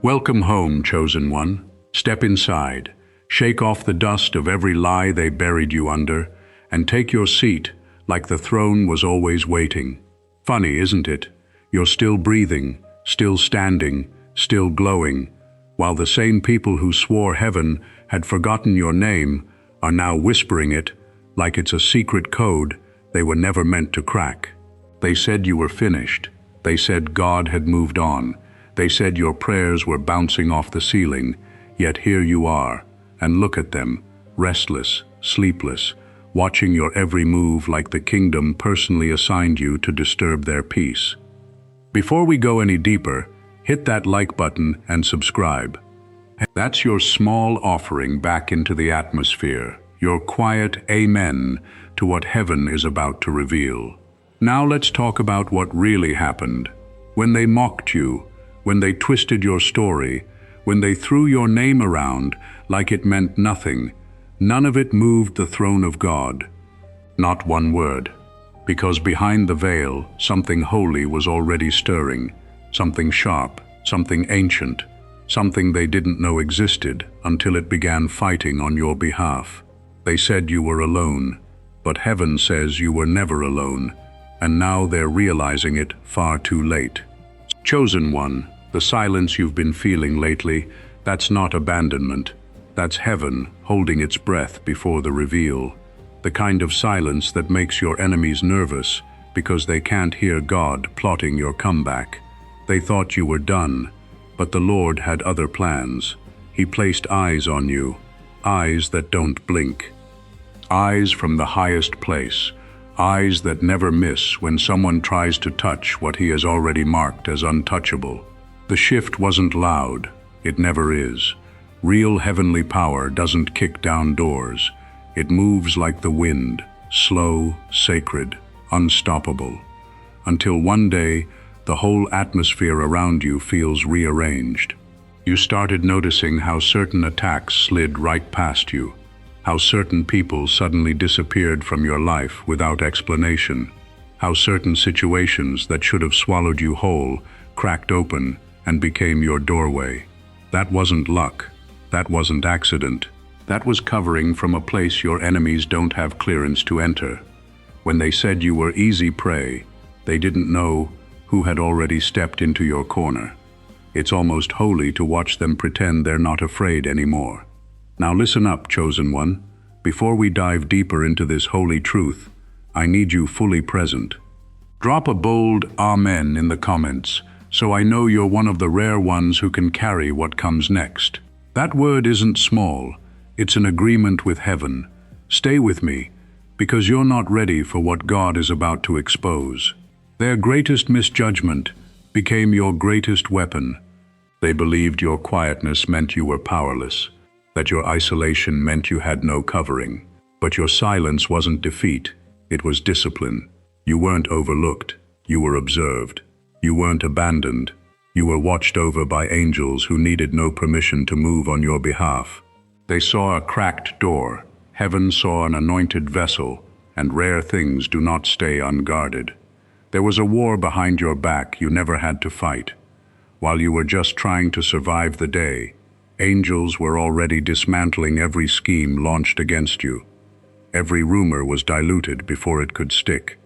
Welcome home, chosen one. Step inside, shake off the dust of every lie they buried you under, and take your seat like the throne was always waiting. Funny, isn't it? You're still breathing, still standing, still glowing, while the same people who swore heaven had forgotten your name are now whispering it like it's a secret code they were never meant to crack. They said you were finished. They said God had moved on. They said your prayers were bouncing off the ceiling, yet here you are, and look at them, restless, sleepless, watching your every move like the kingdom personally assigned you to disturb their peace. Before we go any deeper, hit that like button and subscribe. That's your small offering back into the atmosphere, your quiet amen to what heaven is about to reveal. Now let's talk about what really happened. When they mocked you, when they twisted your story, when they threw your name around like it meant nothing, none of it moved the throne of God. Not one word. Because behind the veil, something holy was already stirring, something sharp, something ancient, something they didn't know existed until it began fighting on your behalf. They said you were alone, but heaven says you were never alone, and now they're realizing it far too late. Chosen one, the silence you've been feeling lately, that's not abandonment. That's heaven holding its breath before the reveal. The kind of silence that makes your enemies nervous because they can't hear God plotting your comeback. They thought you were done, but the Lord had other plans. He placed eyes on you, eyes that don't blink. Eyes from the highest place, eyes that never miss when someone tries to touch what He has already marked as untouchable. The shift wasn't loud. It never is. Real heavenly power doesn't kick down doors. It moves like the wind, slow, sacred, unstoppable. Until one day, the whole atmosphere around you feels rearranged. You started noticing how certain attacks slid right past you, how certain people suddenly disappeared from your life without explanation, how certain situations that should have swallowed you whole cracked open and became your doorway. That wasn't luck. That wasn't accident. That was covering from a place your enemies don't have clearance to enter. When they said you were easy prey, they didn't know who had already stepped into your corner. It's almost holy to watch them pretend they're not afraid anymore. Now listen up, chosen one. Before we dive deeper into this holy truth, I need you fully present. Drop a bold Amen in the comments, so I know you're one of the rare ones who can carry what comes next. That word isn't small. It's an agreement with heaven. Stay with me, because you're not ready for what God is about to expose. Their greatest misjudgment became your greatest weapon. They believed your quietness meant you were powerless, that your isolation meant you had no covering. But your silence wasn't defeat, it was discipline. You weren't overlooked, you were observed. You weren't abandoned, you were watched over by angels who needed no permission to move on your behalf. They saw a cracked door, heaven saw an anointed vessel, and rare things do not stay unguarded. There was a war behind your back you never had to fight. While you were just trying to survive the day, angels were already dismantling every scheme launched against you. Every rumor was diluted before it could stick.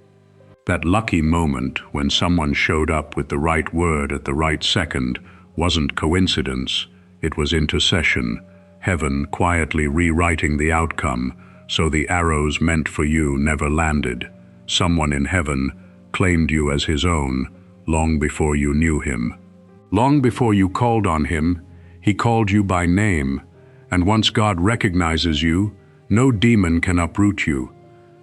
That lucky moment when someone showed up with the right word at the right second wasn't coincidence, it was intercession, heaven quietly rewriting the outcome so the arrows meant for you never landed. Someone in heaven claimed you as His own long before you knew Him. Long before you called on Him, He called you by name, and once God recognizes you, no demon can uproot you.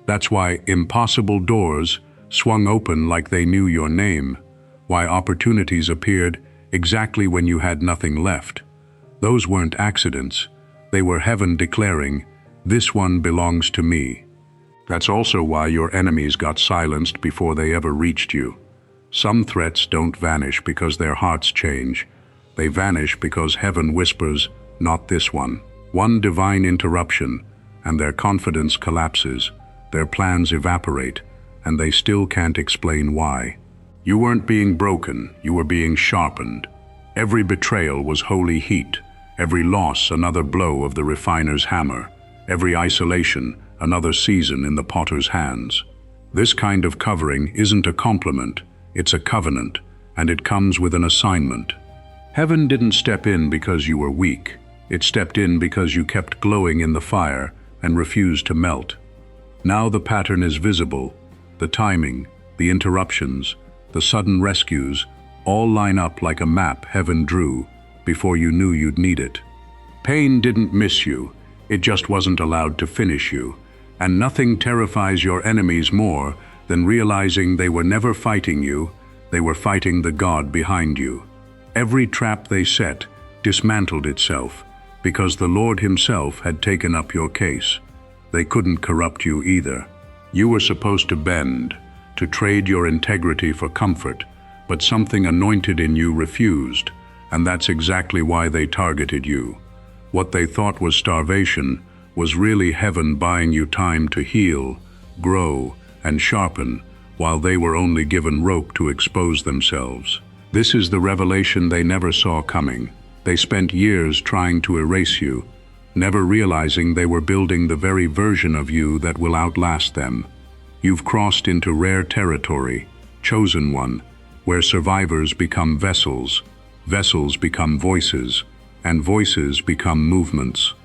That's why impossible doors swung open like they knew your name, why opportunities appeared exactly when you had nothing left. Those weren't accidents. They were heaven declaring, "This one belongs to me." That's also why your enemies got silenced before they ever reached you. Some threats don't vanish because their hearts change. They vanish because heaven whispers, "Not this one." One divine interruption, and their confidence collapses, their plans evaporate, and they still can't explain why. You weren't being broken, you were being sharpened. Every betrayal was holy heat, every loss another blow of the refiner's hammer, every isolation another season in the potter's hands. This kind of covering isn't a compliment, it's a covenant, and it comes with an assignment. Heaven didn't step in because you were weak. It stepped in because you kept glowing in the fire and refused to melt. Now the pattern is visible. The timing, the interruptions, the sudden rescues, all line up like a map heaven drew before you knew you'd need it. Pain didn't miss you, it just wasn't allowed to finish you. And nothing terrifies your enemies more than realizing they were never fighting you, they were fighting the God behind you. Every trap they set dismantled itself because the Lord Himself had taken up your case. They couldn't corrupt you either. You were supposed to bend, to trade your integrity for comfort, but something anointed in you refused, and that's exactly why they targeted you. What they thought was starvation was really heaven buying you time to heal, grow, and sharpen, while they were only given rope to expose themselves. This is the revelation they never saw coming. They spent years trying to erase you, never realizing they were building the very version of you that will outlast them. You've crossed into rare territory, chosen one, where survivors become vessels, vessels become voices, and voices become movements.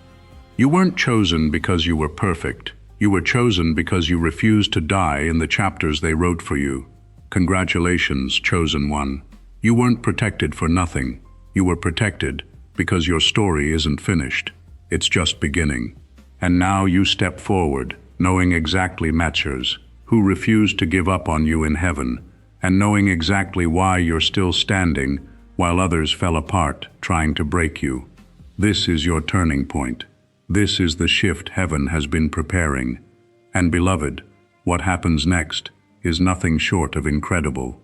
You weren't chosen because you were perfect. You were chosen because you refused to die in the chapters they wrote for you. Congratulations, chosen one. You weren't protected for nothing. You were protected because your story isn't finished. It's just beginning. And now you step forward, knowing exactly matchers, who refused to give up on you in heaven, and knowing exactly why you're still standing while others fell apart trying to break you. This is your turning point. This is the shift heaven has been preparing. And beloved, what happens next is nothing short of incredible.